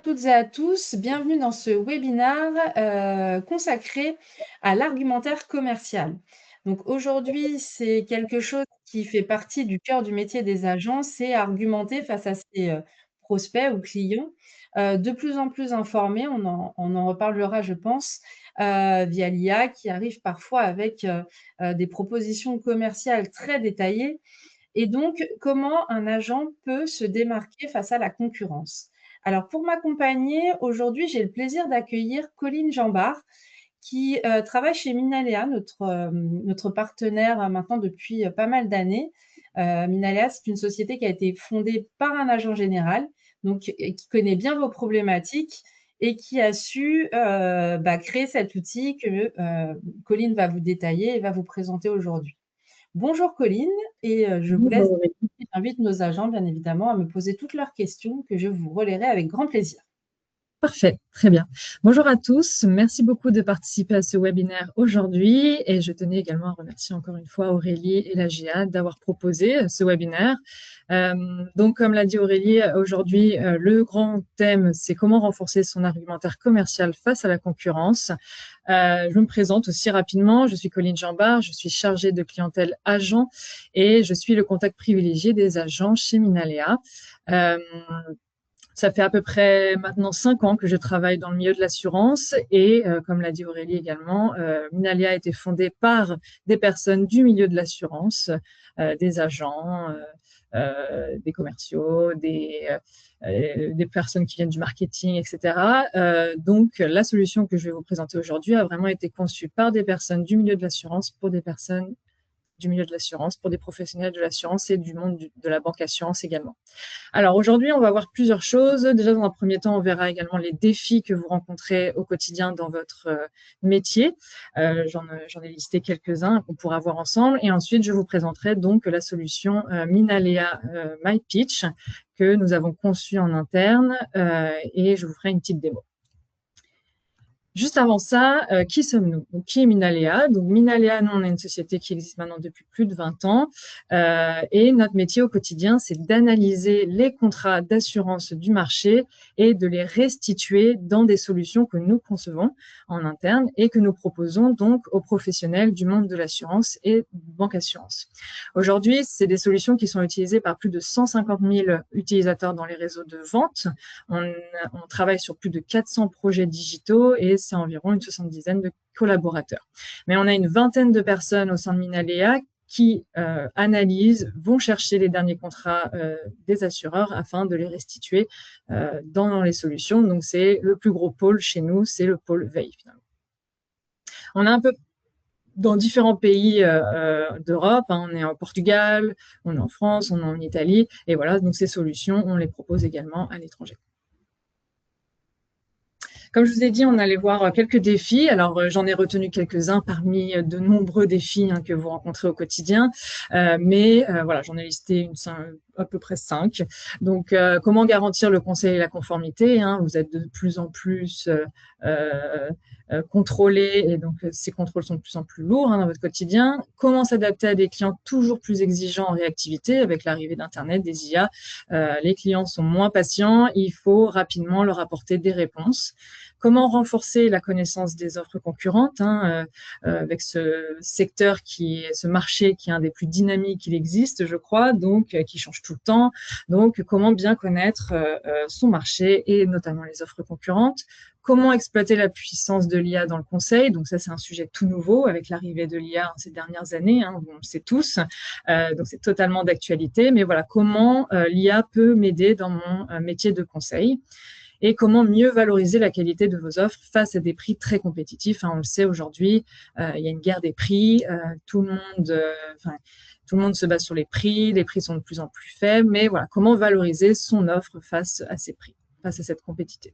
toutes et à tous, bienvenue dans ce webinaire consacré à l'argumentaire commercial. Donc aujourd'hui, c'est quelque chose qui fait partie du cœur du métier des agents, c'est argumenter face à ses prospects ou clients, de plus en plus informés, on en reparlera je pense, via l'IA qui arrive parfois avec des propositions commerciales très détaillées. Et donc, comment un agent peut se démarquer face à la concurrence? Alors, pour m'accompagner, aujourd'hui, j'ai le plaisir d'accueillir Colline Jambard, qui travaille chez Minaléa, notre partenaire maintenant depuis pas mal d'années. Minaléa, c'est une société qui a été fondée par un agent général, donc qui connaît bien vos problématiques et qui a su créer cet outil que Colline va vous détailler et va vous présenter aujourd'hui. Bonjour Colline, et je vous laisse. Bonjour. J'invite nos agents, bien évidemment, à me poser toutes leurs questions que je vous relayerai avec grand plaisir. Parfait, très bien. Bonjour à tous. Merci beaucoup de participer à ce webinaire aujourd'hui et je tenais également à remercier encore une fois Aurélie et la GIA d'avoir proposé ce webinaire. Donc, comme l'a dit Aurélie, aujourd'hui, le grand thème, c'est comment renforcer son argumentaire commercial face à la concurrence. Je me présente aussi rapidement. Je suis Colline Jambard, je suis chargée de clientèle agent et je suis le contact privilégié des agents chez Minaléa. Ça fait à peu près maintenant 5 ans que je travaille dans le milieu de l'assurance et, comme l'a dit Aurélie également, Minalia a été fondée par des personnes du milieu de l'assurance, des agents, des commerciaux, des personnes qui viennent du marketing, etc. Donc, la solution que je vais vous présenter aujourd'hui a vraiment été conçue par des personnes du milieu de l'assurance pour des personnes du milieu de l'assurance, pour des professionnels de l'assurance et du monde de la banque assurance également. Alors aujourd'hui, on va voir plusieurs choses. Déjà, dans un premier temps, on verra également les défis que vous rencontrez au quotidien dans votre métier. J'en ai listé quelques-uns qu'on pourra voir ensemble. Et ensuite, je vous présenterai donc la solution Minaléa MyPitch que nous avons conçue en interne et je vous ferai une petite démo. Juste avant ça, qui sommes-nous? Donc, qui est Minaléa? Donc, Minaléa, nous, on est une société qui existe maintenant depuis plus de 20 ans. Et notre métier au quotidien, c'est d'analyser les contrats d'assurance du marché et de les restituer dans des solutions que nous concevons en interne et que nous proposons donc aux professionnels du monde de l'assurance et banque assurance. Aujourd'hui, c'est des solutions qui sont utilisées par plus de 150 000 utilisateurs dans les réseaux de vente. On travaille sur plus de 400 projets digitaux et c'est environ une 70aine de collaborateurs. Mais on a une vingtaine de personnes au sein de Minaléa qui analysent, vont chercher les derniers contrats des assureurs afin de les restituer dans les solutions. Donc, c'est le plus gros pôle chez nous, c'est le pôle veille, finalement. On a un peu dans différents pays d'Europe, hein, on est en Portugal, on est en France, on est en Italie, et voilà, donc ces solutions, on les propose également à l'étranger. Comme je vous ai dit, on allait voir quelques défis. Alors, j'en ai retenu quelques-uns parmi de nombreux défis que vous rencontrez au quotidien. Voilà, j'en ai listé à peu près 5. Donc, comment garantir le conseil et la conformité, hein? Vous êtes de plus en plus contrôlés et donc ces contrôles sont de plus en plus lourds dans votre quotidien. Comment s'adapter à des clients toujours plus exigeants en réactivité avec l'arrivée d'Internet, des IA. Les clients sont moins patients, il faut rapidement leur apporter des réponses. Comment renforcer la connaissance des offres concurrentes avec ce secteur ce marché qui est un des plus dynamiques qu'il existe, je crois, donc qui change tout le temps. Donc, comment bien connaître son marché et notamment les offres concurrentes. Comment exploiter la puissance de l'IA dans le conseil? Donc ça, c'est un sujet tout nouveau avec l'arrivée de l'IA ces dernières années, on le sait tous. Donc c'est totalement d'actualité. Mais voilà, comment l'IA peut m'aider dans mon métier de conseil? Et comment mieux valoriser la qualité de vos offres face à des prix très compétitifs. On le sait aujourd'hui, il y a une guerre des prix, tout le monde se base sur les prix sont de plus en plus faibles, mais voilà, comment valoriser son offre face à ces prix, face à cette compétitivité.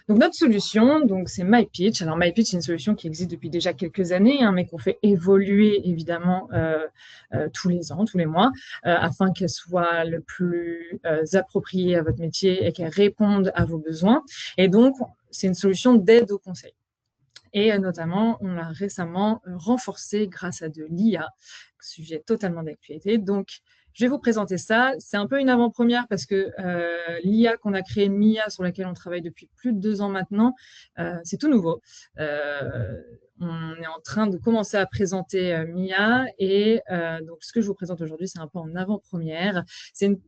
Donc, notre solution, c'est MyPitch. Alors, MyPitch, c'est une solution qui existe depuis déjà quelques années, mais qu'on fait évoluer évidemment tous les ans, tous les mois, afin qu'elle soit le plus appropriée à votre métier et qu'elle réponde à vos besoins. Et donc, c'est une solution d'aide au conseil. Et notamment, on l'a récemment renforcée grâce à de l'IA, sujet totalement d'actualité. Donc, Je vais vous présenter ça. C'est un peu une avant-première parce que l'IA qu'on a créée, Mia, sur laquelle on travaille depuis plus de 2 ans maintenant, c'est tout nouveau. On est en train de commencer à présenter Mia et donc ce que je vous présente aujourd'hui, c'est un peu en avant-première. C'est une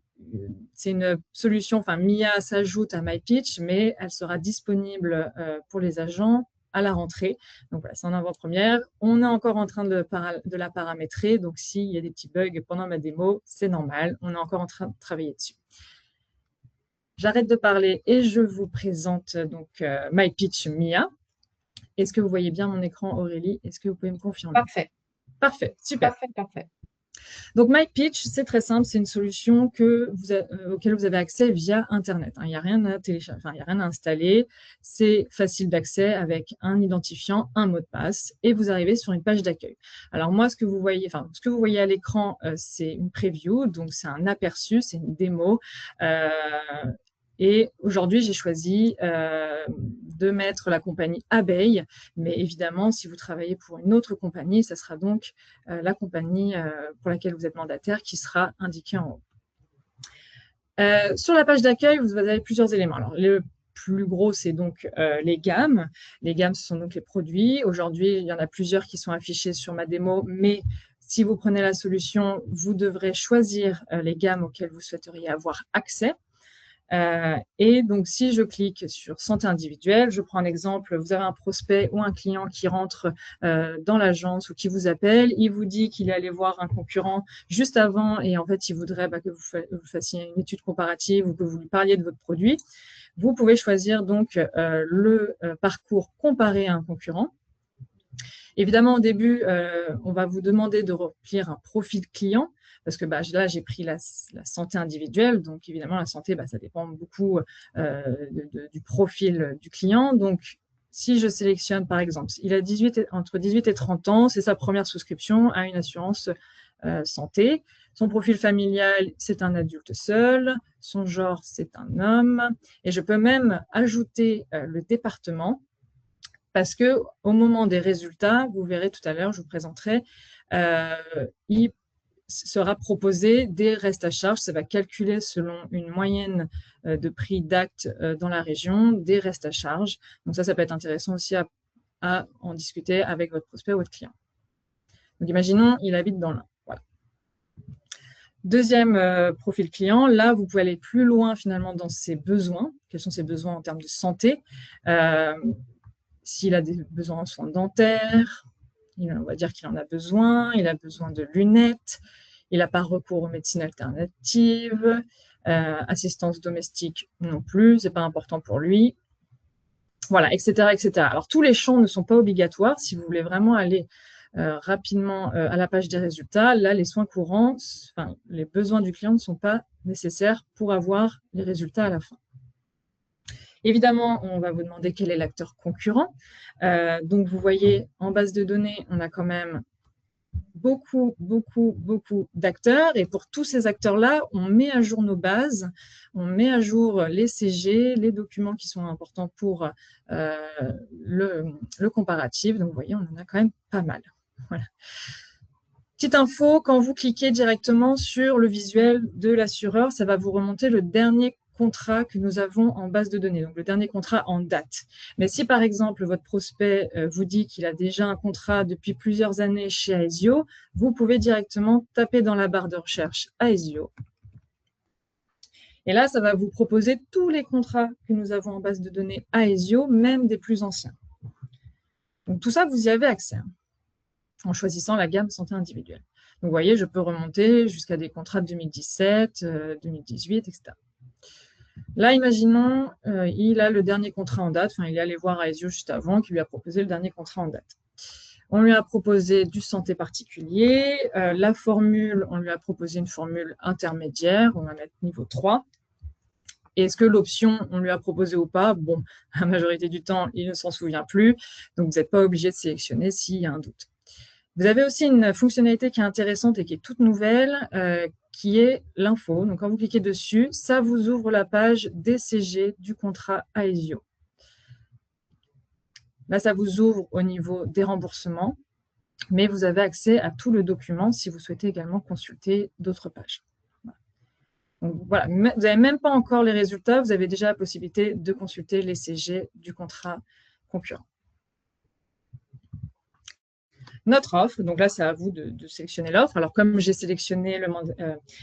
c'est une solution, enfin Mia s'ajoute à MyPitch, mais elle sera disponible pour les agents à la rentrée. Donc voilà, c'est en avant-première. On est encore en train de la paramétrer, donc s'il y a des petits bugs pendant ma démo, c'est normal. On est encore en train de travailler dessus. J'arrête de parler et je vous présente donc MyPitch Mia. Est-ce que vous voyez bien mon écran, Aurélie? Est-ce que vous pouvez me confirmer? Parfait, Parfait, super. parfait, parfait. Donc, MyPitch, c'est très simple, c'est une solution auquel vous avez accès via Internet. Il n'y a rien à télécharger, enfin, il n'y a rien à installer. C'est facile d'accès avec un identifiant, un mot de passe, et vous arrivez sur une page d'accueil. Alors moi, ce que vous voyez à l'écran, c'est une preview, donc c'est un aperçu, c'est une démo. Et aujourd'hui, j'ai choisi de mettre la compagnie Abeille, mais évidemment, si vous travaillez pour une autre compagnie, ça sera donc la compagnie pour laquelle vous êtes mandataire qui sera indiquée en haut. Sur la page d'accueil, vous avez plusieurs éléments. Alors, le plus gros, c'est donc les gammes. Les gammes, ce sont donc les produits. Aujourd'hui, il y en a plusieurs qui sont affichés sur ma démo, mais si vous prenez la solution, vous devrez choisir les gammes auxquelles vous souhaiteriez avoir accès. Et donc, si je clique sur santé individuelle, je prends un exemple, vous avez un prospect ou un client qui rentre dans l'agence ou qui vous appelle, il vous dit qu'il est allé voir un concurrent juste avant et en fait, il voudrait que vous fassiez une étude comparative ou que vous lui parliez de votre produit. Vous pouvez choisir donc le parcours comparé à un concurrent. Évidemment, au début, on va vous demander de remplir un profil client parce que là, j'ai pris la santé individuelle. Donc, évidemment, la santé, ça dépend beaucoup du profil du client. Donc, si je sélectionne, par exemple, il a entre 18 et 30 ans, c'est sa première souscription à une assurance santé. Son profil familial, c'est un adulte seul. Son genre, c'est un homme. Et je peux même ajouter le département parce que au moment des résultats, vous verrez tout à l'heure, je vous présenterai, il sera proposé des restes à charge. Ça va calculer selon une moyenne de prix d'acte dans la région des restes à charge. Donc ça peut être intéressant aussi à en discuter avec votre prospect ou votre client. Donc imaginons, il habite dans l'Ain. Voilà. Deuxième profil client, là, vous pouvez aller plus loin finalement dans ses besoins. Quels sont ses besoins en termes de santé? S'il a des besoins en soins dentaires, on va dire qu'il en a besoin, il a besoin de lunettes, il n'a pas recours aux médecines alternatives, assistance domestique non plus, c'est pas important pour lui. Voilà, etc., etc. Alors, tous les champs ne sont pas obligatoires. Si vous voulez vraiment aller rapidement à la page des résultats, là, les soins courants, les besoins du client ne sont pas nécessaires pour avoir les résultats à la fin. Évidemment, on va vous demander quel est l'acteur concurrent. Donc, vous voyez, en base de données, on a quand même beaucoup d'acteurs. Et pour tous ces acteurs-là, on met à jour nos bases, on met à jour les CG, les documents qui sont importants pour le comparatif. Donc, vous voyez, on en a quand même pas mal. Voilà. Petite info, quand vous cliquez directement sur le visuel de l'assureur, ça va vous remonter le dernier contrat que nous avons en base de données, donc le dernier contrat en date. Mais si par exemple votre prospect vous dit qu'il a déjà un contrat depuis plusieurs années chez Aesio, vous pouvez directement taper dans la barre de recherche Aesio. Et là, ça va vous proposer tous les contrats que nous avons en base de données Aesio, même des plus anciens. Donc tout ça, vous y avez accès en choisissant la gamme santé individuelle. Donc vous voyez, je peux remonter jusqu'à des contrats de 2017, 2018, etc. Là, imaginons, il a le dernier contrat en date, il est allé voir Aesio juste avant, qui lui a proposé le dernier contrat en date. On lui a proposé du santé particulier, la formule, on lui a proposé une formule intermédiaire, on va mettre niveau 3. Est-ce que l'option, on lui a proposé ou pas? Bon, la majorité du temps, il ne s'en souvient plus, donc vous n'êtes pas obligé de sélectionner s'il y a un doute. Vous avez aussi une fonctionnalité qui est intéressante et qui est toute nouvelle, qui est l'info. Donc, quand vous cliquez dessus, ça vous ouvre la page DCG du contrat Aesio. Là, ça vous ouvre au niveau des remboursements, mais vous avez accès à tout le document si vous souhaitez également consulter d'autres pages. Donc, voilà, vous n'avez même pas encore les résultats, vous avez déjà la possibilité de consulter les CG du contrat concurrent. Notre offre, donc là, c'est à vous de sélectionner l'offre. Alors, comme j'ai sélectionné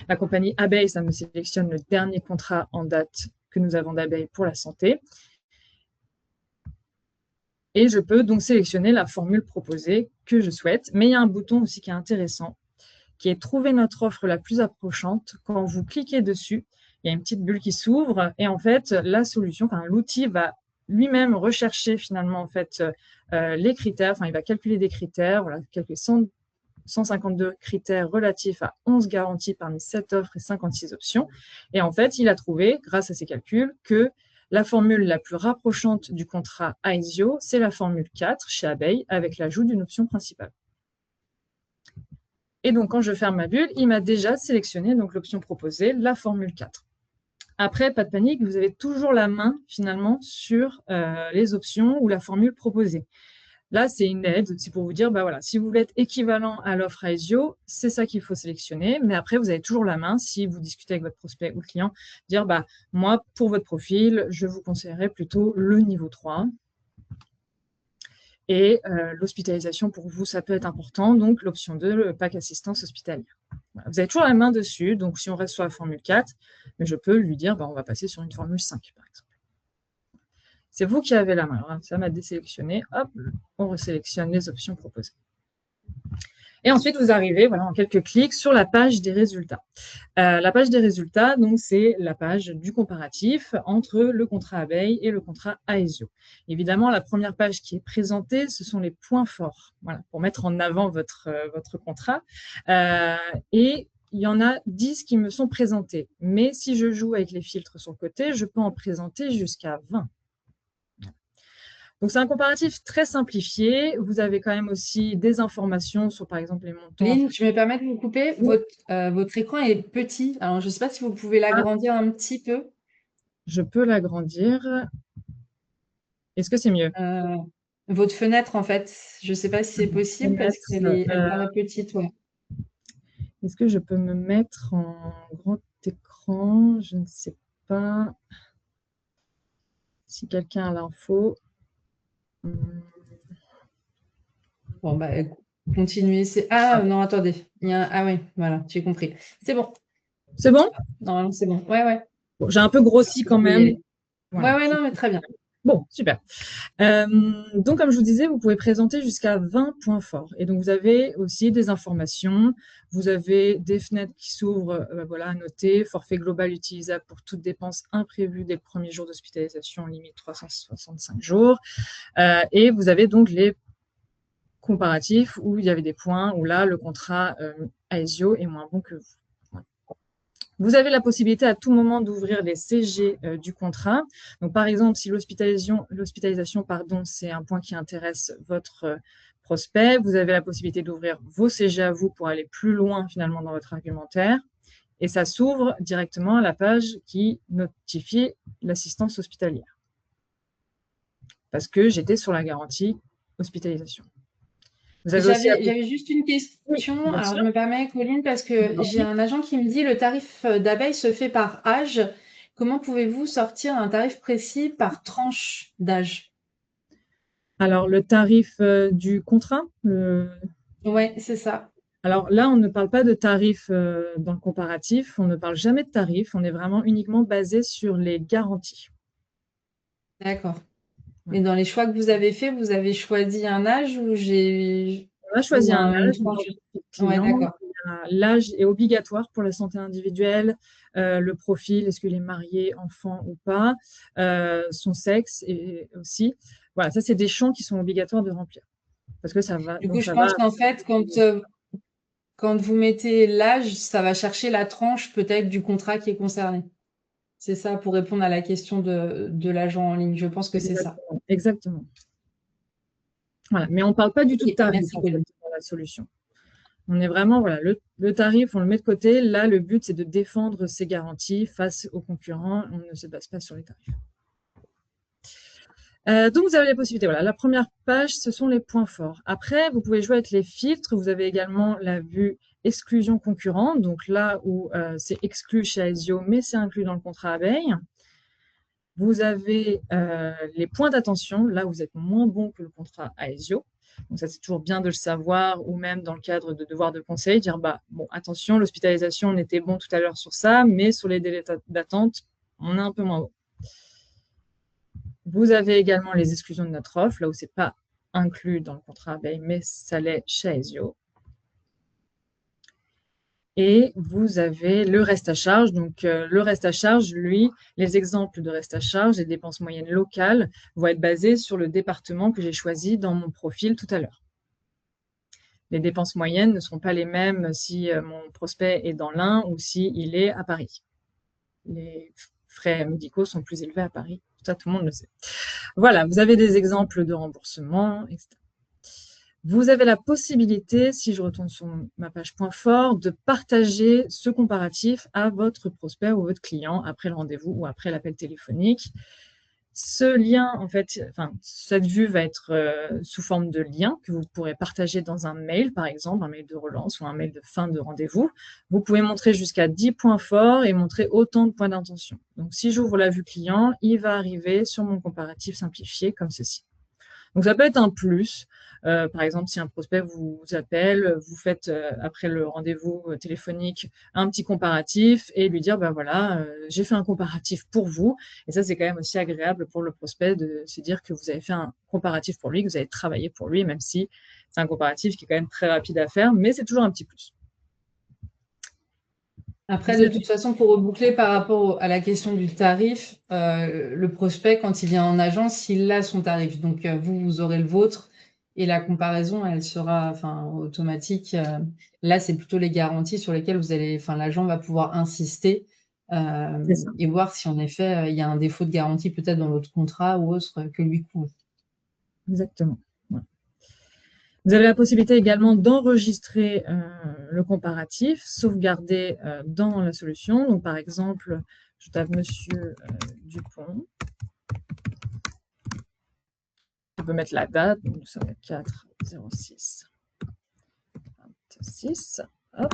la compagnie Abeille, ça me sélectionne le dernier contrat en date que nous avons d'Abeille pour la santé. Et je peux donc sélectionner la formule proposée que je souhaite. Mais il y a un bouton aussi qui est intéressant, qui est trouver notre offre la plus approchante. Quand vous cliquez dessus, il y a une petite bulle qui s'ouvre et en fait, la solution, enfin, l'outil va lui-même rechercher finalement en fait les critères, enfin, il va calculer des critères, voilà, quelques 152 critères relatifs à 11 garanties parmi 7 offres et 56 options. Et en fait, il a trouvé, grâce à ses calculs, que la formule la plus rapprochante du contrat AESIO, c'est la formule 4 chez Abeille avec l'ajout d'une option principale. Et donc, quand je ferme ma bulle, il m'a déjà sélectionné donc l'option proposée, la formule 4. Après, pas de panique, vous avez toujours la main finalement sur les options ou la formule proposée. Là, c'est une aide, c'est pour vous dire, bah voilà, si vous voulez être équivalent à l'offre AESIO, c'est ça qu'il faut sélectionner. Mais après, vous avez toujours la main, si vous discutez avec votre prospect ou client, dire, bah moi, pour votre profil, je vous conseillerais plutôt le niveau 3. Et l'hospitalisation, pour vous, ça peut être important. Donc, l'option 2, le pack assistance hospitalière. Voilà. Vous avez toujours la main dessus. Donc, si on reste sur la formule 4, mais je peux lui dire, bah, on va passer sur une formule 5, par exemple. C'est vous qui avez la main. Alors, ça m'a désélectionné. Hop, on resélectionne les options proposées. Et ensuite, vous arrivez voilà, en quelques clics sur la page des résultats. La page des résultats, donc, c'est la page du comparatif entre le contrat Abeille et le contrat AESIO. Évidemment, la première page qui est présentée, ce sont les points forts, voilà, pour mettre en avant votre contrat. Et il y en a 10 qui me sont présentés. Mais si je joue avec les filtres sur le côté, je peux en présenter jusqu'à 20. Donc, c'est un comparatif très simplifié. Vous avez quand même aussi des informations sur, par exemple, les montants. Lynn, je me permets de vous couper. Votre écran est petit. Alors, je ne sais pas si vous pouvez Ah, l'agrandir un petit peu. je peux l'agrandir. Est-ce que c'est mieux? Euh, Votre fenêtre, en fait, je ne sais pas si c'est possible parce Mettre, elle paraît petite. Ouais. est-ce que je peux me mettre en grand écran? Je ne sais pas si quelqu'un a l'info. Hum, Bon, bah, continuez. Ah, non, attendez. Ah oui, voilà, j'ai compris. C'est bon. C'est bon? Normalement, c'est bon. Ouais, ouais. Bon, j'ai un peu grossi Vous quand pouvez y même. aller. Ouais, Voilà. ouais, non, mais très bien. Bon, super. Donc, comme je vous disais, vous pouvez présenter jusqu'à 20 points forts. Et donc, vous avez aussi des informations. Vous avez des fenêtres qui s'ouvrent, voilà, à noter. Forfait global utilisable pour toute dépense imprévue dès le premier jour d'hospitalisation, limite 365 jours. Et vous avez donc les comparatifs où il y avait des points où là, le contrat AESIO est moins bon que vous. Voilà. Vous avez la possibilité à tout moment d'ouvrir les CG du contrat. Donc, par exemple, si l'hospitalisation, pardon, c'est un point qui intéresse votre prospect, vous avez la possibilité d'ouvrir vos CG à vous pour aller plus loin finalement dans votre argumentaire. Et ça s'ouvre directement à la page qui notifie l'assistance hospitalière. Parce que j'étais sur la garantie hospitalisation. Vous avez aussi J'avais juste une oui, question. bien Alors, sûr. je me permets, Colline, parce que j'ai un agent qui me dit le tarif d'abeille se fait par âge. Comment pouvez-vous sortir un tarif précis par tranche d'âge? Alors, le tarif du contrat, Ouais, c'est ça. alors là, on ne parle pas de tarif dans le comparatif, on ne parle jamais de tarif, on est vraiment uniquement basé sur les garanties. D'accord. Voilà. Et dans les choix que vous avez faits, vous avez choisi un âge On a choisi un une âge, tranche? Ouais, client. d'accord. L'âge est obligatoire pour la santé individuelle, le profil, est-ce qu'il est marié, enfant ou pas, son sexe et aussi. Voilà, ça, c'est des champs qui sont obligatoires de remplir. Parce que ça va, Du donc coup, je ça va. pense qu'en fait, quand vous mettez l'âge, ça va chercher la tranche peut-être du contrat qui est concerné. C'est ça pour répondre à la question de l'agent en ligne. Je pense que c'est ça. Exactement. Exactement. Voilà. Mais on ne parle pas du tout de Ok, tarif, merci, en fait, Colline. dans la solution. On est vraiment, voilà, le tarif, on le met de côté. Là, le but, c'est de défendre ses garanties face aux concurrents. On ne se base pas sur les tarifs. Donc, vous avez les possibilités. Voilà, la première page, ce sont les points forts. Après, vous pouvez jouer avec les filtres. Vous avez également la vue exclusion concurrente, donc là où c'est exclu chez Aesio, mais c'est inclus dans le contrat abeille. Vous avez les points d'attention, là où vous êtes moins bon que le contrat Aesio. Donc ça, c'est toujours bien de le savoir, ou même dans le cadre de devoirs de conseil, dire, bah, bon, attention, l'hospitalisation, on était bon tout à l'heure sur ça, mais sur les délais d'attente, on est un peu moins bon. Vous avez également les exclusions de notre offre, là où c'est pas inclus dans le contrat abeille, mais ça l'est chez Aesio. Et vous avez le reste à charge. Donc, le reste à charge, lui, les exemples de reste à charge, les dépenses moyennes locales, vont être basés sur le département que j'ai choisi dans mon profil tout à l'heure. Les dépenses moyennes ne seront pas les mêmes si mon prospect est dans l'Ain ou s'il est à Paris. Les frais médicaux sont plus élevés à Paris. Ça, tout le monde le sait. Voilà, vous avez des exemples de remboursement, etc. Vous avez la possibilité, si je retourne sur ma page point fort, de partager ce comparatif à votre prospect ou votre client après le rendez-vous ou après l'appel téléphonique. Ce lien, en fait, enfin, cette vue va être sous forme de lien que vous pourrez partager dans un mail, par exemple, un mail de relance ou un mail de fin de rendez-vous. Vous pouvez montrer jusqu'à 10 points forts et montrer autant de points d'intention. Donc, si j'ouvre la vue client, il va arriver sur mon comparatif simplifié comme ceci. Donc, ça peut être un plus. Par exemple, si un prospect vous appelle, vous faites, après le rendez-vous téléphonique, un petit comparatif et lui dire, ben voilà, j'ai fait un comparatif pour vous. Et ça, c'est quand même aussi agréable pour le prospect de se dire que vous avez fait un comparatif pour lui, que vous avez travaillé pour lui, même si c'est un comparatif qui est quand même très rapide à faire, mais c'est toujours un petit plus. Après, Vous de avez toute façon, pour reboucler par rapport à la question du tarif, le prospect, quand il vient en agence, il a son tarif. Donc, vous aurez le vôtre et la comparaison, elle sera enfin, automatique. Là, c'est plutôt les garanties sur lesquelles enfin, l'agent va pouvoir insister C'est ça, et voir si en effet, il y a un défaut de garantie peut-être dans l'autre contrat ou autre que lui couvre. exactement. Voilà. Vous avez la possibilité également d'enregistrer le comparatif, sauvegarder dans la solution. Donc, par exemple, je tape Monsieur Dupont. Je peux mettre la date, donc nous sommes le 4/06/26. Hop,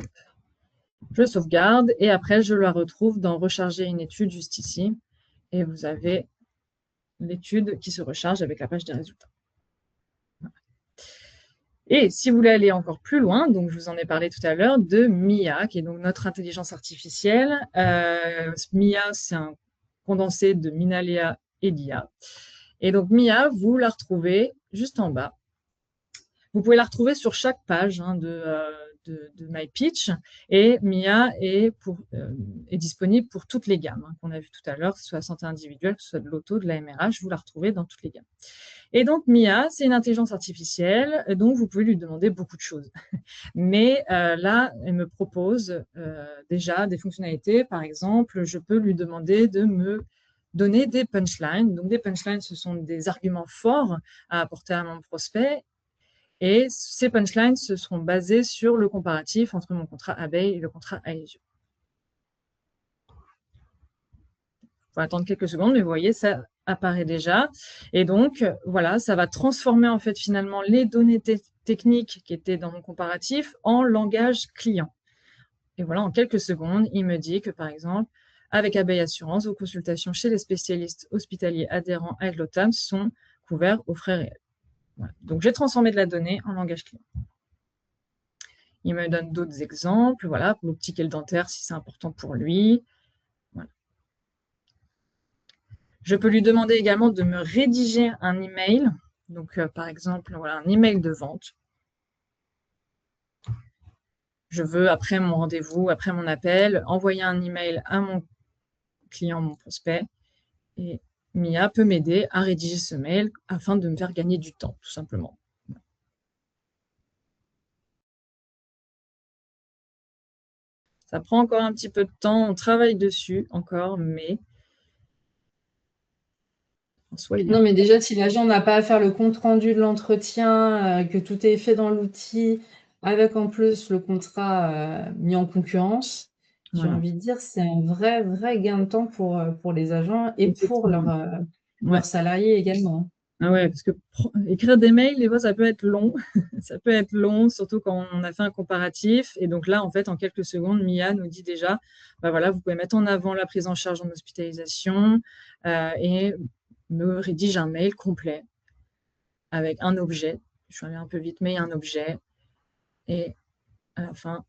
je sauvegarde et après je la retrouve dans recharger une étude juste ici. Et vous avez l'étude qui se recharge avec la page des résultats. Et si vous voulez aller encore plus loin, donc je vous en ai parlé tout à l'heure de Mia, qui est donc notre intelligence artificielle. Mia, c'est un condensé de Minalia et d'IA. Et donc Mia, vous la retrouvez juste en bas. Vous pouvez la retrouver sur chaque page de MyPitch. Et Mia est disponible pour toutes les gammes qu'on a vues tout à l'heure, que ce soit la santé individuelle, que ce soit de l'auto, de la MRH, vous la retrouvez dans toutes les gammes. Et donc, Mia, c'est une intelligence artificielle, donc vous pouvez lui demander beaucoup de choses. Mais là, elle me propose déjà des fonctionnalités. Par exemple, je peux lui demander de me donner des punchlines. Donc, des punchlines, ce sont des arguments forts à apporter à mon prospect. Et ces punchlines se seront basées sur le comparatif entre mon contrat abeille et le contrat Aesio. Il faut attendre quelques secondes, mais vous voyez, ça apparaît déjà. Et donc, voilà, ça va transformer en fait finalement les données techniques qui étaient dans mon comparatif en langage client. Et voilà, en quelques secondes, il me dit que par exemple, avec Abeille Assurance, vos consultations chez les spécialistes hospitaliers adhérents à l'OTAN sont couverts aux frais réels. Voilà. Donc, j'ai transformé de la donnée en langage client. Il me donne d'autres exemples, voilà, pour l'optique et le dentaire, si c'est important pour lui. Voilà. Je peux lui demander également de me rédiger un email. Donc, par exemple, voilà, un email de vente. Je veux, après mon rendez-vous, après mon appel, envoyer un email à mon client, mon prospect. Et Mia peut m'aider à rédiger ce mail afin de me faire gagner du temps, tout simplement. Ça prend encore un petit peu de temps, on travaille dessus encore, mais en soi, il est Non, mais déjà, si l'agent n'a pas à faire le compte-rendu de l'entretien, que tout est fait dans l'outil, avec en plus le contrat mis en concurrence, j'ai voilà. envie de dire, c'est un vrai gain de temps pour les agents et pour Effectivement. Ouais. leurs salariés également. Ah ouais, parce que écrire des mails, des fois, ça peut être long. Ça peut être long, surtout quand on a fait un comparatif. Et donc là, en fait, en quelques secondes, Mia nous dit déjà, bah voilà, vous pouvez mettre en avant la prise en charge en hospitalisation et me rédige un mail complet avec un objet. Je suis allée un peu vite, mais il y a un objet. Et à la fin,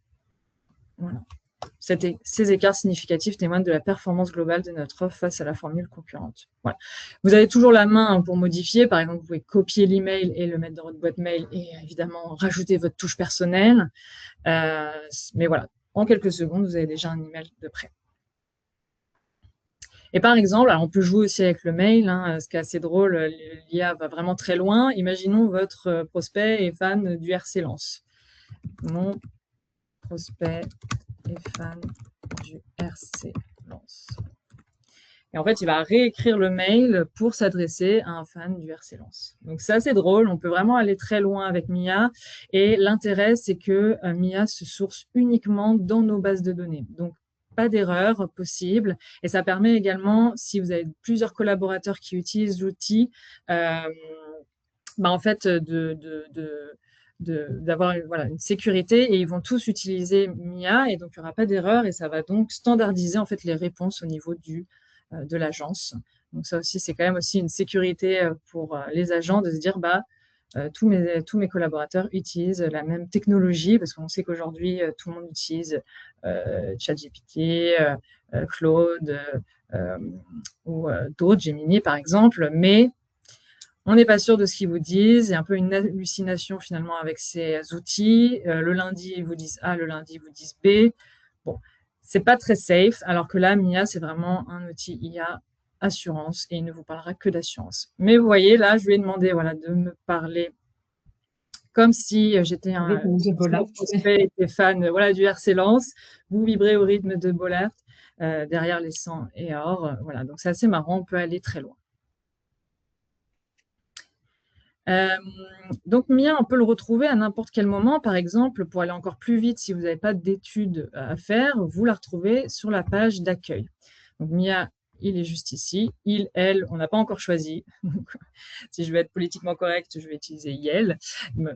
voilà. Ces écarts significatifs témoignent de la performance globale de notre offre face à la formule concurrente. Voilà. Vous avez toujours la main pour modifier. Par exemple, vous pouvez copier l'email et le mettre dans votre boîte mail et évidemment rajouter votre touche personnelle. Mais voilà, en quelques secondes, vous avez déjà un email de prêt. Et par exemple, alors on peut jouer aussi avec le mail, hein, ce qui est assez drôle, l'IA va vraiment très loin. Imaginons votre prospect est fan du RC Lens. Mon prospect est fan du RC Lens. Et en fait, il va réécrire le mail pour s'adresser à un fan du RC Lens. Donc c'est assez drôle, on peut vraiment aller très loin avec Mia. Et l'intérêt, c'est que Mia se source uniquement dans nos bases de données. Donc pas d'erreur possible. Et ça permet également, si vous avez plusieurs collaborateurs qui utilisent l'outil, en fait, d'avoir voilà, une sécurité et ils vont tous utiliser Mia et donc il n'y aura pas d'erreur et ça va donc standardiser en fait les réponses au niveau de l'agence. Donc ça aussi, c'est quand même aussi une sécurité pour les agents de se dire tous mes collaborateurs utilisent la même technologie parce qu'on sait qu'aujourd'hui, tout le monde utilise ChatGPT, Claude ou d'autres, Gemini par exemple, mais on n'est pas sûr de ce qu'ils vous disent. Il y a un peu une hallucination finalement avec ces outils. Le lundi, ils vous disent A, le lundi, ils vous disent B. Bon, c'est pas très safe, alors que là, Mia, c'est vraiment un outil IA assurance et il ne vous parlera que d'assurance. Mais vous voyez, là, je lui ai demandé voilà, de me parler comme si j'étais Au rythme de si mon Bollard. prospect était fan voilà, du RC Lens. Vous vibrez au rythme de Bollard derrière les 100 et or. Voilà, donc c'est assez marrant, on peut aller très loin. Euh, donc Mia, on peut le retrouver à n'importe quel moment. Par exemple, pour aller encore plus vite, si vous n'avez pas d'études à faire, vous la retrouvez sur la page d'accueil. Donc Mia, il est juste ici. Il, elle, on n'a pas encore choisi. Donc, si je veux être politiquement correcte, je vais utiliser Yel.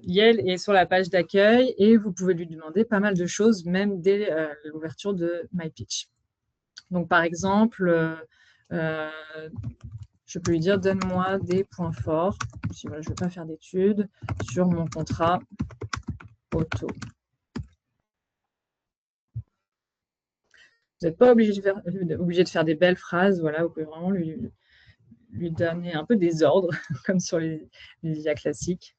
Yel est sur la page d'accueil et vous pouvez lui demander pas mal de choses, même dès l'ouverture de MyPitch. Donc par exemple, euh, je peux lui dire donne-moi des points forts. Si voilà, je ne veux pas faire d'études sur mon contrat auto. Vous n'êtes pas obligé de faire des belles phrases. Voilà, vous pouvez vraiment lui donner un peu des ordres, comme sur les IA classiques.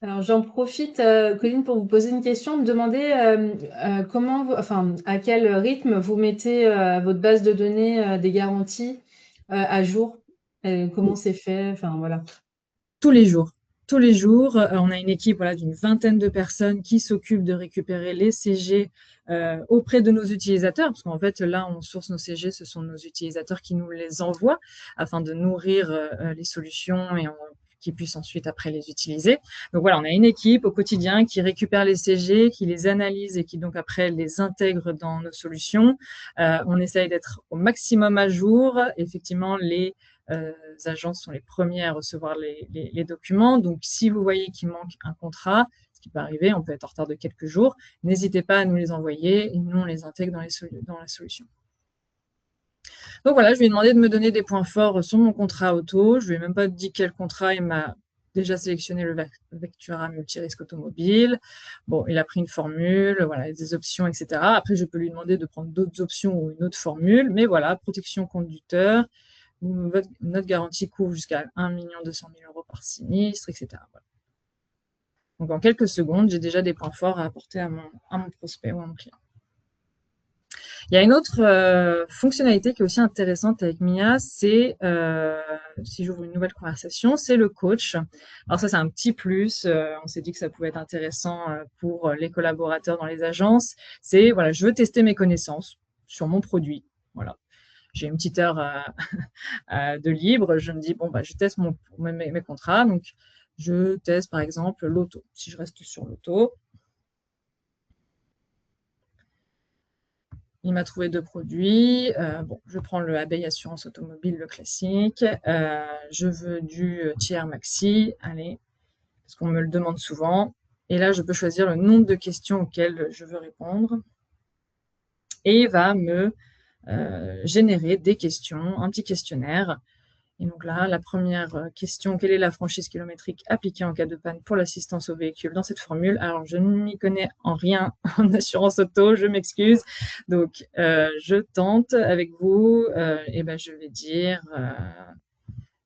Alors j'en profite, Colline, pour vous poser une question, me demander à quel rythme vous mettez votre base de données des garanties à jour. Comment c'est fait? Enfin voilà. Tous les jours. Tous les jours, on a une équipe voilà, d'une vingtaine de personnes qui s'occupent de récupérer les CG auprès de nos utilisateurs, parce qu'en fait, là, on source nos CG, ce sont nos utilisateurs qui nous les envoient afin de nourrir les solutions et qu'ils puissent ensuite après les utiliser. Donc voilà, on a une équipe au quotidien qui récupère les CG, qui les analyse et qui donc après les intègre dans nos solutions. On essaye d'être au maximum à jour. Effectivement, les agences sont les premiers à recevoir les documents. Donc, si vous voyez qu'il manque un contrat, ce qui peut arriver, on peut être en retard de quelques jours, n'hésitez pas à nous les envoyer et nous, on les intègre dans la solution. Donc voilà, je lui ai demandé de me donner des points forts sur mon contrat auto. Je lui ai même pas dit quel contrat. Il m'a déjà sélectionné le Vectura multirisque automobile. Bon, il a pris une formule, voilà, des options, etc. Après, je peux lui demander de prendre d'autres options ou une autre formule. Mais voilà, protection conducteur, notre garantie couvre jusqu'à 1 200 000 euros par sinistre, etc. Voilà. Donc en quelques secondes, j'ai déjà des points forts à apporter à mon prospect ou à mon client. Il y a une autre fonctionnalité qui est aussi intéressante avec Mia, c'est, si j'ouvre une nouvelle conversation, c'est le coach. Alors ça, c'est un petit plus. On s'est dit que ça pouvait être intéressant pour les collaborateurs dans les agences. C'est, voilà, je veux tester mes connaissances sur mon produit. Voilà. J'ai une petite heure de libre. Je me dis, bon, je teste mes contrats. Donc, je teste par exemple l'auto. Si je reste sur l'auto, Il m'a trouvé 2 produits. Bon, je prends le Abeille Assurance Automobile, le classique. Je veux du tiers maxi. Allez, parce qu'on me le demande souvent. Et là, je peux choisir le nombre de questions auxquelles je veux répondre. Et il va me générer des questions, un petit questionnaire. Et donc là, la première question, quelle est la franchise kilométrique appliquée en cas de panne pour l'assistance au véhicule dans cette formule? Alors, je ne m'y connais en rien en assurance auto, je m'excuse. Donc, je tente avec vous. Et ben, je vais dire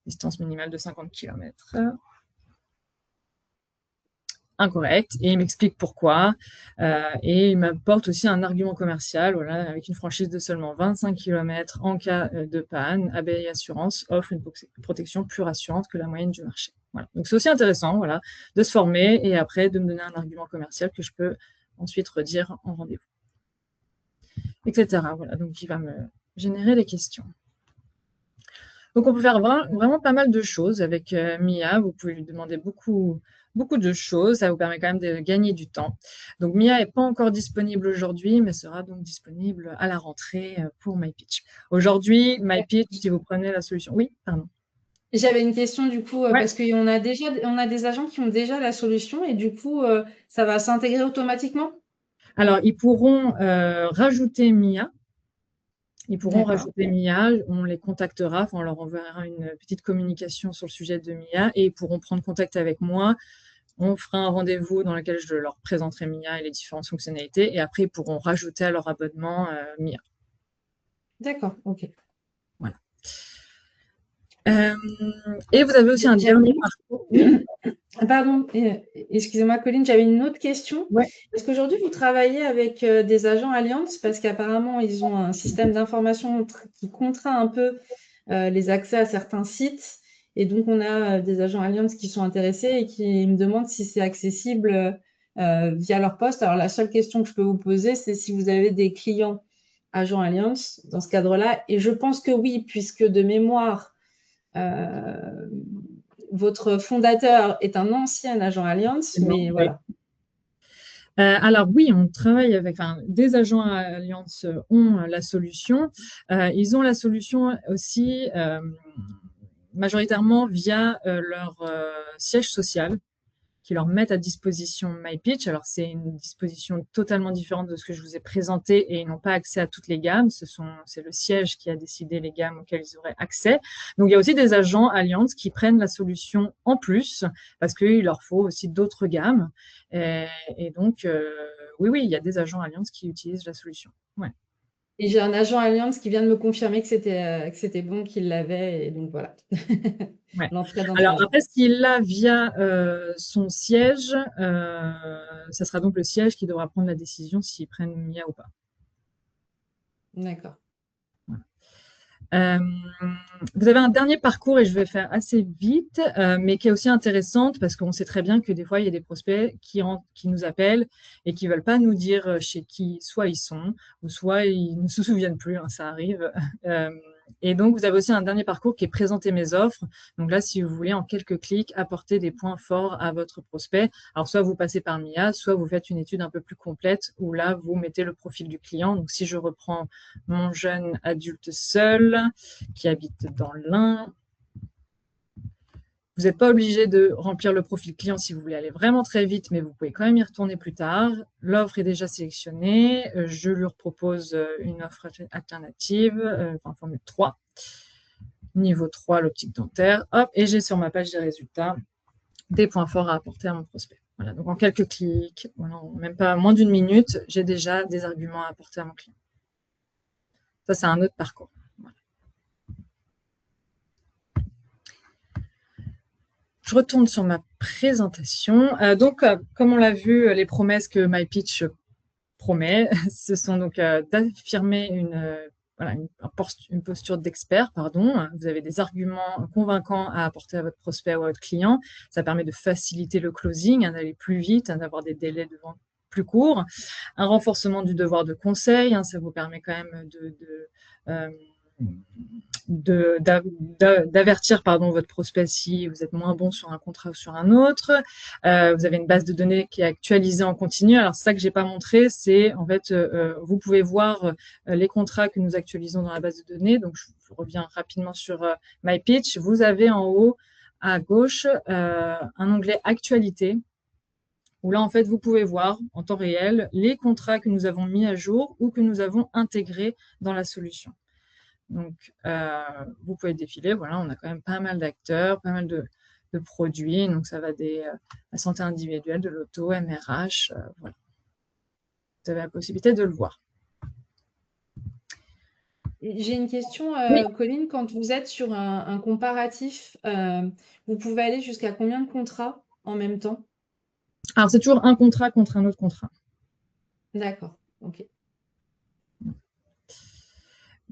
distance minimale de 50 km. Incorrect, et il m'explique pourquoi. Et il m'apporte aussi un argument commercial, voilà, avec une franchise de seulement 25 km en cas de panne. ABI Assurance offre une protection plus rassurante que la moyenne du marché. Voilà. Donc c'est aussi intéressant, voilà, de se former et après de me donner un argument commercial que je peux ensuite redire en rendez-vous, etc. Voilà, donc il va me générer des questions. Donc on peut faire vraiment pas mal de choses avec Mia. Vous pouvez lui demander beaucoup de choses. Ça vous permet quand même de gagner du temps. Donc Mia n'est pas encore disponible aujourd'hui, mais sera donc disponible à la rentrée pour MyPitch. Aujourd'hui, MyPitch, si vous prenez la solution. Oui, pardon. J'avais une question du coup, Ouais. parce on a des agents qui ont déjà la solution et du coup, ça va s'intégrer automatiquement? Alors, ils pourront rajouter Mia. Ils pourront D'accord. rajouter Mia, on les contactera, enfin, on leur enverra une petite communication sur le sujet de Mia et ils pourront prendre contact avec moi. On fera un rendez-vous dans lequel je leur présenterai Mia et les différentes fonctionnalités. Et après, ils pourront rajouter à leur abonnement Mia. D'accord, ok. Voilà. Et vous avez aussi un J'avais dernier une parcours. Oui. Pardon, excusez-moi Colline, j'avais une autre question. Ouais. Est-ce qu'aujourd'hui vous travaillez avec des agents Allianz parce qu'apparemment ils ont un système d'information qui contraint un peu les accès à certains sites et donc on a des agents Allianz qui sont intéressés et qui me demandent si c'est accessible via leur poste. Alors la seule question que je peux vous poser, c'est si vous avez des clients agents Allianz dans ce cadre-là et je pense que oui, puisque de mémoire euh, votre fondateur est un ancien agent Allianz, mais Oui. voilà. Alors oui, on travaille avec des agents Allianz ont la solution. Ils ont la solution aussi majoritairement via leur siège social qui leur mettent à disposition MyPitch. Alors, c'est une disposition totalement différente de ce que je vous ai présenté et ils n'ont pas accès à toutes les gammes. C'est le siège qui a décidé les gammes auxquelles ils auraient accès. Donc, il y a aussi des agents Allianz qui prennent la solution en plus parce qu'il leur faut aussi d'autres gammes. Et donc, oui, il y a des agents Allianz qui utilisent la solution. Ouais. Et j'ai un agent Allianz qui vient de me confirmer que c'était bon, qu'il l'avait, et donc voilà. Ouais. L'entrée dans Alors sa après, s'il l'a via son siège, ça sera donc le siège qui devra prendre la décision s'ils prennent Mia ou pas. D'accord. Euh, vous avez un dernier parcours et je vais faire assez vite, mais qui est aussi intéressante parce qu'on sait très bien que des fois, il y a des prospects qui nous appellent et qui ne veulent pas nous dire chez qui soit ils sont ou soit ils ne se souviennent plus, hein, ça arrive. Et donc, vous avez aussi un dernier parcours qui est présenter mes offres. Donc là, si vous voulez, en quelques clics, apporter des points forts à votre prospect. Alors, soit vous passez par MIA, soit vous faites une étude un peu plus complète où là, vous mettez le profil du client. Donc, si je reprends mon jeune adulte seul qui habite dans l'Ain, vous n'êtes pas obligé de remplir le profil client si vous voulez aller vraiment très vite, mais vous pouvez quand même y retourner plus tard. L'offre est déjà sélectionnée. Je lui propose une offre alternative, formule 3. Niveau 3, l'optique dentaire. Hop, et j'ai sur ma page des résultats des points forts à apporter à mon prospect. Voilà, donc en quelques clics, voilà, même pas moins d'une minute, j'ai déjà des arguments à apporter à mon client. Ça, c'est un autre parcours. Voilà. Je retourne sur ma présentation. Donc, comme on l'a vu, les promesses que MyPitch promet, ce sont donc d'affirmer une posture d'expert, pardon. Vous avez des arguments convaincants à apporter à votre prospect ou à votre client. Ça permet de faciliter le closing, d'aller plus vite, d'avoir des délais de vente plus courts. Un renforcement du devoir de conseil, ça vous permet quand même d'avertir votre prospect si vous êtes moins bon sur un contrat ou sur un autre. Vous avez une base de données qui est actualisée en continu. Alors, ça que j'ai pas montré, c'est en fait, vous pouvez voir les contrats que nous actualisons dans la base de données. Donc, je reviens rapidement sur My Pitch. Vous avez en haut à gauche un onglet Actualité, où là, en fait, vous pouvez voir en temps réel les contrats que nous avons mis à jour ou que nous avons intégrés dans la solution. Donc, vous pouvez défiler. Voilà, on a quand même pas mal d'acteurs, pas mal de produits. Donc, ça va des la santé individuelle, de l'auto, MRH. Voilà. Vous avez la possibilité de le voir. J'ai une question, Oui. Colline. Quand vous êtes sur un comparatif, vous pouvez aller jusqu'à combien de contrats en même temps? Alors, c'est toujours un contrat contre un autre contrat. D'accord, ok.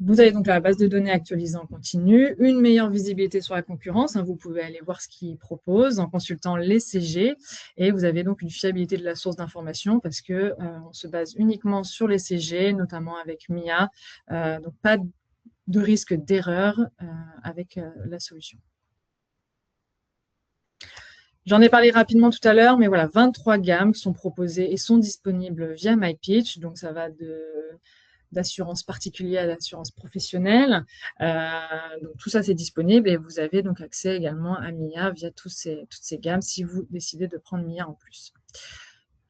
Vous avez donc la base de données actualisée en continu, une meilleure visibilité sur la concurrence. Vous pouvez aller voir ce qu'ils proposent en consultant les CG et vous avez donc une fiabilité de la source d'information parce que on se base uniquement sur les CG, notamment avec MIA. Donc pas de risque d'erreur avec la solution. J'en ai parlé rapidement tout à l'heure, mais voilà, 23 gammes qui sont proposées et sont disponibles via MyPitch. Donc ça va d'assurance particulière à l'assurance professionnelle. Donc tout ça, c'est disponible et vous avez donc accès également à MIA via toutes ces gammes si vous décidez de prendre MIA en plus.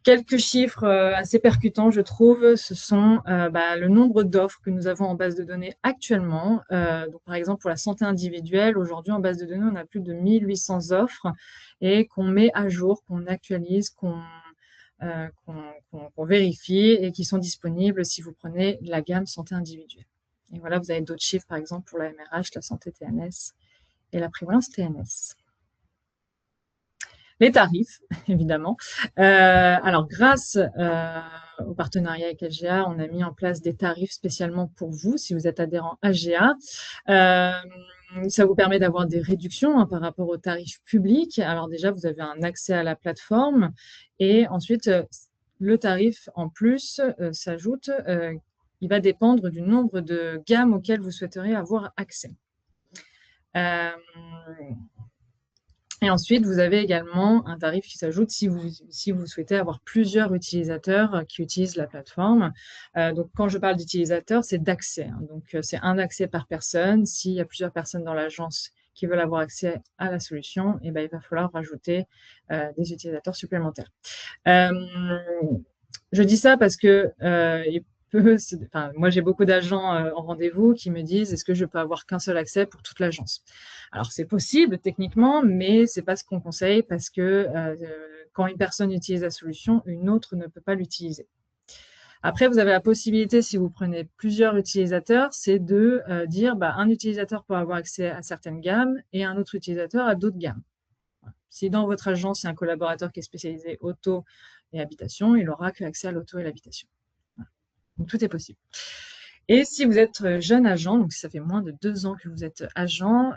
Quelques chiffres assez percutants, je trouve, ce sont le nombre d'offres que nous avons en base de données actuellement. Donc, par exemple, pour la santé individuelle, aujourd'hui, en base de données, on a plus de 1800 offres et qu'on met à jour, qu'on actualise, qu'on vérifie et qui sont disponibles si vous prenez la gamme santé individuelle. Et voilà, vous avez d'autres chiffres, par exemple, pour la MRH, la santé TNS et la prévoyance TNS. Les tarifs, évidemment. Alors, grâce au partenariat avec AGA, on a mis en place des tarifs spécialement pour vous, si vous êtes adhérent AGA. Ça vous permet d'avoir des réductions par rapport aux tarifs publics. Alors déjà, vous avez un accès à la plateforme et ensuite, le tarif en plus s'ajoute. Il va dépendre du nombre de gammes auxquelles vous souhaiteriez avoir accès. Et ensuite, vous avez également un tarif qui s'ajoute si vous souhaitez avoir plusieurs utilisateurs qui utilisent la plateforme. Donc, quand je parle d'utilisateurs, c'est d'accès. Donc, c'est un accès par personne. S'il y a plusieurs personnes dans l'agence qui veulent avoir accès à la solution, il va falloir rajouter des utilisateurs supplémentaires. Je dis ça parce que moi, j'ai beaucoup d'agents en rendez-vous qui me disent est-ce que je peux avoir qu'un seul accès pour toute l'agence? Alors, c'est possible techniquement, mais c'est pas ce qu'on conseille parce que quand une personne utilise la solution, une autre ne peut pas l'utiliser. Après, vous avez la possibilité, si vous prenez plusieurs utilisateurs, c'est de dire un utilisateur peut avoir accès à certaines gammes et un autre utilisateur à d'autres gammes. Si dans votre agence, il y a un collaborateur qui est spécialisé auto et habitation, il n'aura qu'accès à l'auto et l'habitation. Donc, tout est possible. Et si vous êtes jeune agent, donc si ça fait moins de 2 ans que vous êtes agent,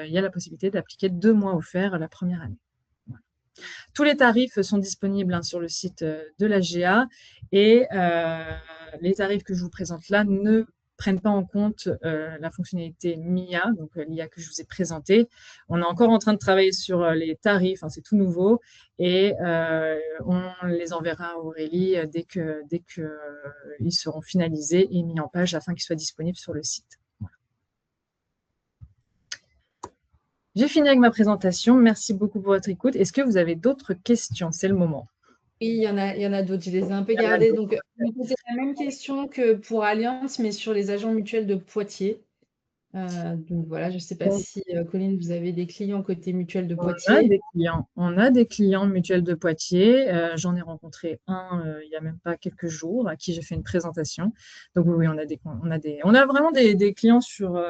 il y a la possibilité d'appliquer 2 mois offerts la première année. Voilà. Tous les tarifs sont disponibles sur le site de l'AGA et les tarifs que je vous présente là ne prennent pas en compte la fonctionnalité MIA, donc l'IA que je vous ai présentée. On est encore en train de travailler sur les tarifs, c'est tout nouveau, et on les enverra à Aurélie dès que ils seront finalisés et mis en page afin qu'ils soient disponibles sur le site. Voilà. J'ai fini avec ma présentation. Merci beaucoup pour votre écoute. Est-ce que vous avez d'autres questions? C'est le moment. Oui, il y en a d'autres. Je les ai un peu gardées. Donc, je vais poser la même question que pour Allianz, mais sur les agents mutuels de Poitiers. Donc voilà, je ne sais pas si, Colline, vous avez des clients côté mutuelle de Poitiers. On a des clients mutuels de Poitiers. J'en ai rencontré un il n'y a même pas quelques jours à qui j'ai fait une présentation. Donc oui, on a vraiment des clients sur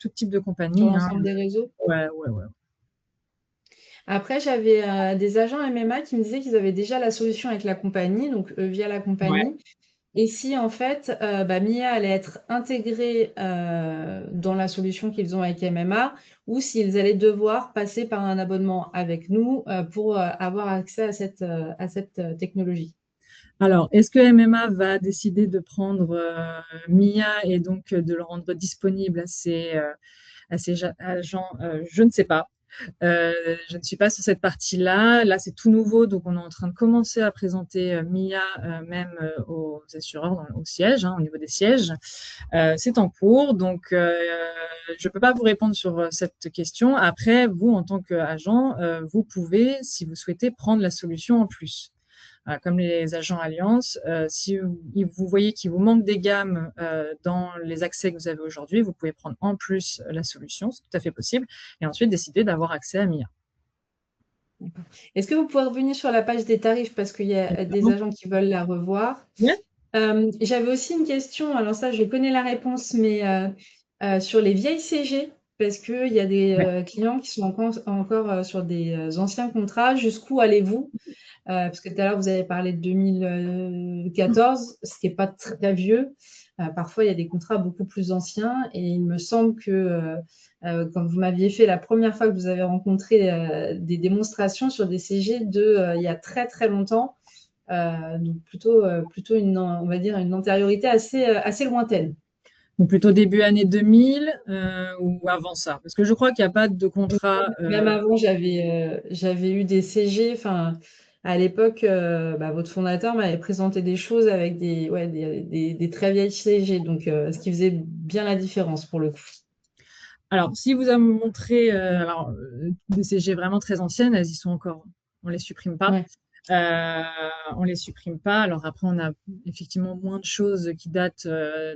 tout type de compagnie. Sur l'ensemble des réseaux. Ouais. Après, j'avais des agents MMA qui me disaient qu'ils avaient déjà la solution avec la compagnie, donc via la Ouais. compagnie. Et si en fait, MIA allait être intégrée dans la solution qu'ils ont avec MMA, ou s'ils allaient devoir passer par un abonnement avec nous pour avoir accès à cette technologie. Alors, est-ce que MMA va décider de prendre Mia et donc de le rendre disponible à ses agents? Je ne sais pas. Euh, je ne suis pas sur cette partie-là. Là, c'est tout nouveau, donc on est en train de commencer à présenter Mia même aux assureurs, au siège, hein, au niveau des sièges. C'est en cours, donc je ne peux pas vous répondre sur cette question. Après, vous, en tant qu'agent, vous pouvez, si vous souhaitez, prendre la solution en plus. Comme les agents Alliance, si vous voyez qu'il vous manque des gammes dans les accès que vous avez aujourd'hui, vous pouvez prendre en plus la solution, c'est tout à fait possible, et ensuite décider d'avoir accès à MIA. D'accord. Est-ce que vous pouvez revenir sur la page des tarifs parce qu'il y a des Évidemment. agents qui veulent la revoir? Ouais, J'avais aussi une question, alors ça, je connais la réponse, mais sur les vieilles CG, parce qu'il y a des ouais. clients qui sont encore sur des anciens contrats. Jusqu'où allez-vous? Parce que tout à l'heure, vous avez parlé de 2014, ce qui n'est pas très vieux. Parfois, il y a des contrats beaucoup plus anciens et il me semble que quand vous m'aviez fait la première fois que vous avez rencontré des démonstrations sur des CG il y a très très longtemps, donc plutôt on va dire une antériorité assez lointaine. Donc plutôt début année 2000 ou avant ça, parce que je crois qu'il n'y a pas de contrat. Même avant, j'avais eu des CG. Enfin, à l'époque, votre fondateur m'avait présenté des choses avec des très vieilles CG, donc ce qui faisait bien la différence pour le coup. Alors, si vous avez montré des CG vraiment très anciennes, elles y sont encore. On les supprime pas. Ouais. Euh, on les supprime pas. Alors après, on a effectivement moins de choses qui datent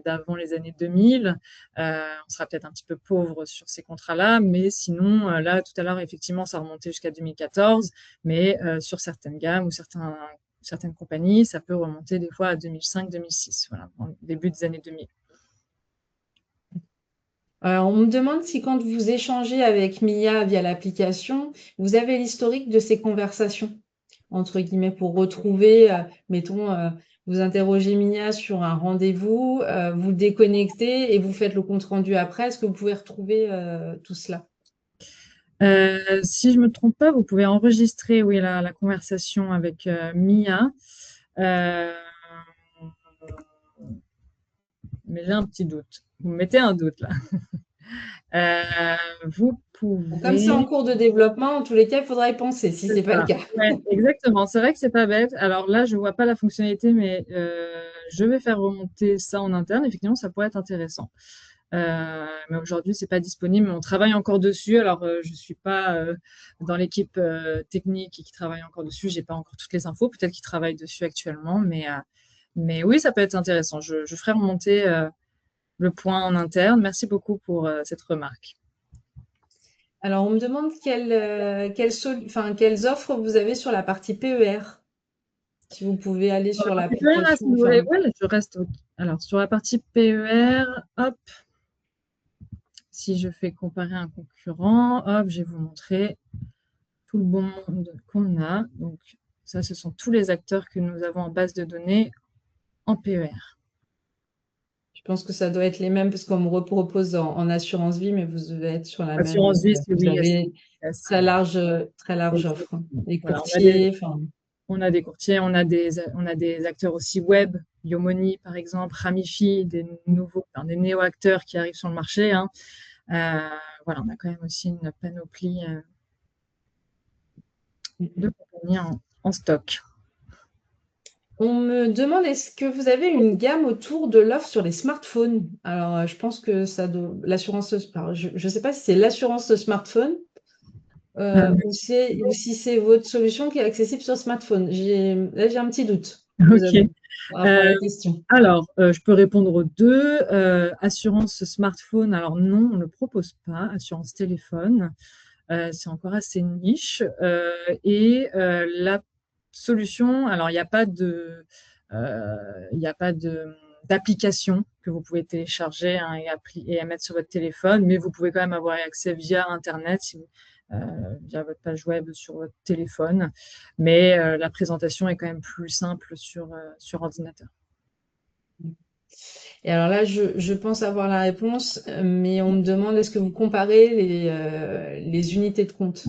d'avant les années 2000. On sera peut-être un petit peu pauvre sur ces contrats-là, mais sinon, là, tout à l'heure, effectivement, ça remontait jusqu'à 2014, mais sur certaines gammes ou certaines compagnies, ça peut remonter des fois à 2005-2006, voilà, au début des années 2000. On me demande si quand vous échangez avec Mia via l'application, vous avez l'historique de ces conversations, entre guillemets, pour retrouver, mettons, vous interrogez Mia sur un rendez-vous, vous déconnectez et vous faites le compte-rendu après. Est-ce que vous pouvez retrouver tout cela? Si je me trompe pas, vous pouvez enregistrer, oui, la conversation avec Mia. Euh, mais j'ai un petit doute. Vous me mettez un doute là. Vous Bon, comme c'est en pouvez. cours de développement, en tous les cas, il faudra y penser si C'est c'est pas le ça. cas. Ouais, exactement. C'est vrai que c'est pas bête. Alors là, je vois pas la fonctionnalité, mais je vais faire remonter ça en interne. Effectivement, ça pourrait être intéressant. Mais aujourd'hui, c'est pas disponible. Mais on travaille encore dessus. Alors, je suis pas dans l'équipe technique qui travaille encore dessus. J'ai pas encore toutes les infos. Peut-être qu'ils travaillent dessus actuellement, mais oui, ça peut être intéressant. Je ferai remonter le point en interne. Merci beaucoup pour cette remarque. Alors, on me demande quelles offres vous avez sur la partie PER. Si vous pouvez aller Sur la sur partie PER, là, si l'application, vous voulez, enfin, ouais, je reste. Alors, sur la partie PER, hop, si je fais comparer un concurrent, hop, je vais vous montrer tout le bon monde qu'on a. Donc, ça, ce sont tous les acteurs que nous avons en base de données en PER. je pense que ça doit être les mêmes parce qu'on me repropose en assurance vie, mais vous devez être sur la même. Assurance vie, c'est Vous oui, avez très large offre, hein. exactement. Les Voilà, courtiers, enfin. on a des courtiers, on a des acteurs aussi web, Yomoni par exemple, Ramifi, des nouveaux, enfin, des néo-acteurs qui arrivent sur le marché, hein. Euh, voilà, on a quand même aussi une panoplie de compagnies en stock. On me demande est-ce que vous avez une gamme autour de l'offre sur les smartphones? Alors, je pense que l'assurance, alors, je ne sais pas si c'est l'assurance de smartphone Euh, ou si c'est votre solution qui est accessible sur smartphone. Là, j'ai un petit doute, je vous ok. avoue, par rapport à Euh, la question. alors, je peux répondre aux deux. Assurance smartphone, alors non, on ne le propose pas. Assurance téléphone, c'est encore assez niche. La solution, alors il n'y a pas d'application que vous pouvez télécharger, hein, et à mettre sur votre téléphone, mais vous pouvez quand même avoir accès via Internet, via votre page web sur votre téléphone. Mais la présentation est quand même plus simple sur ordinateur. Et alors là, je pense avoir la réponse, mais on me demande est-ce que vous comparez les unités de compte?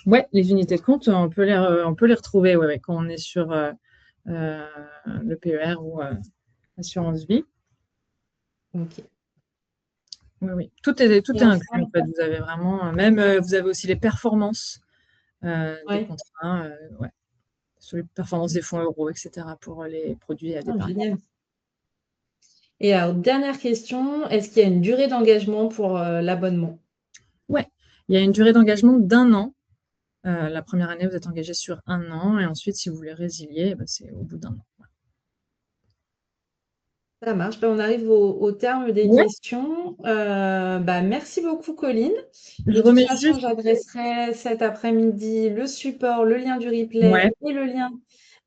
Ouais, les unités de compte, on peut les retrouver, ouais, ouais, quand on est le PER ou l'assurance vie. OK. Oui, oui. Tout est Et inclus, enfin, en fait. Vous avez vraiment, même, vous avez aussi les performances des ouais. contrats, ouais, sur les performances des fonds euros, etc., pour les produits à Ah, d'épargne. génial. Et alors, dernière question, est-ce qu'il y a une durée d'engagement pour l'abonnement? Ouais, il y a une durée d'engagement d'1 an. La première année, vous êtes engagé sur 1 an, et ensuite, si vous voulez résilier, bah, c'est au bout d'1 an. Ça marche. Ben, on arrive au terme des Ouais, questions. Bah, merci beaucoup, Colline. je De toute remets façon, juste. j'adresserai cet après-midi le support, le lien du Ouais, replay et le lien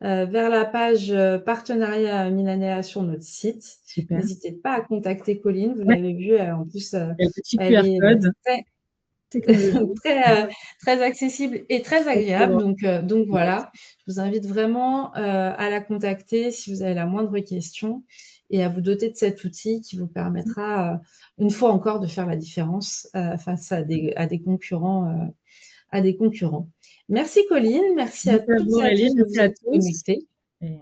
vers la page partenariat Milanea sur notre site. super. N'hésitez pas à contacter Colline. Vous Ouais, l'avez vu, en plus, et le petit elle QR est code très, technologique. très, très accessible et très agréable. Excellent. Donc Merci. voilà, je vous invite vraiment à la contacter si vous avez la moindre question et à vous doter de cet outil qui vous permettra, une fois encore, de faire la différence face à des concurrents, à des concurrents. Merci Colline, merci à Merci à vous, toutes et à Aurélie. tous de Merci vous à être tous. connectés. Et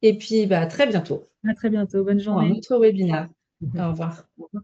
Et puis, bah, à très bientôt à très bientôt. Bonne pour un journée. autre webinaire. Au revoir. Au revoir.